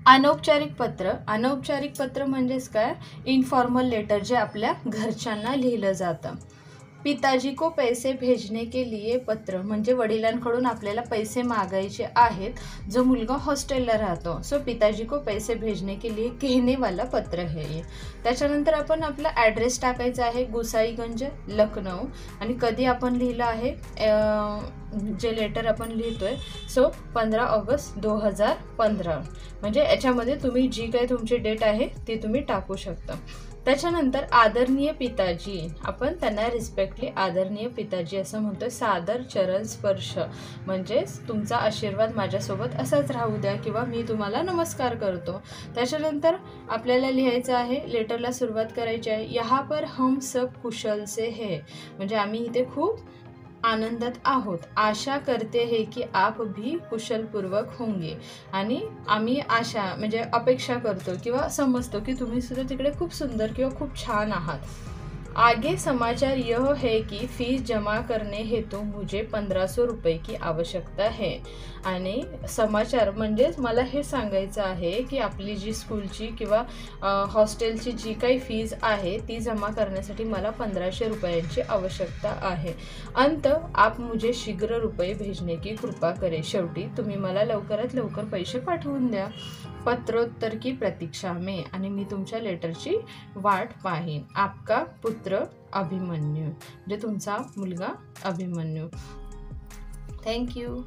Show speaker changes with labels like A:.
A: अनौपचारिक पत्र म्हणजेच काय, इनफॉर्मल लेटर जे आपल्या घरच्यांना लिहिलं जातं। पिताजी को पैसे भेजने के लिए पत्र म्हणजे वडिलांकडून आपल्याला पैसे मागायचे आहेत, जो मुलगा हॉस्टेलला राहतो, सो पिताजी को पैसे भेजने के लिए कहने वाला पत्र है ये। त्याच्यानंतर आपण आपला ॲड्रेस टाकायचा आहे, गुसाईगंज लखनऊ, आणि कधी आपण लिहिलं आहे जे लेटर आपण लिहितोय सो 15 ऑगस्ट 2015, म्हणजे याच्यामध्ये तुम्ही जी काही तुमची डेट आहे ती तुम्ही टाकू शकता। त्याच्यानंतर आदरणीय पिताजी, आपण त्यांना रिस्पेक्टली आदरणीय पिताजी असं म्हणतो। सादर चरण स्पर्श म्हणजे तुमचा आशीर्वाद माझ्यासोबत असाच राहू द्या, किंवा मी तुम्हाला नमस्कार करतो। त्याच्यानंतर आपल्याला लिहायचं आहे, लेटरला सुरुवात करायची आहे, यहाँ पर हम सब कुशल से है, म्हणजे आम्ही इथे खूप आनंदात आहोत। आशा करते हैं कि आप भी कुशलपूर्वक होंगे, आणि आम्ही आशा म्हणजे अपेक्षा करतो किंवा समजतो की तुम्ही सुद्धा तिकडे खूप सुंदर किंवा खूप छान आहात। आगे समाचार यह है कि फीस जमा करने हेतु मुझे 1500 रुपये की आवश्यकता है, आणि समाचार म्हणजेच मला हे सांगायचं आहे की आपली जी स्कूलची किंवा हॉस्टेलची जी काही फीज आहे ती जमा करण्यासाठी मला 1500 रुपयांची आवश्यकता आहे। अंत आप मुझे शीघ्र रुपये भेजने की कृपा करें, शेवटी तुम्ही मला लवकरात लवकर पैसे पाठवून द्या। पत्रोत्तर की प्रतीक्षा में, आणि मी तुमच्या लेटरची वाट पाहीन। आपका पुत्र अभिमन्यू, म्हणजे तुमचा मुलगा अभिमन्यू। थँक्यू।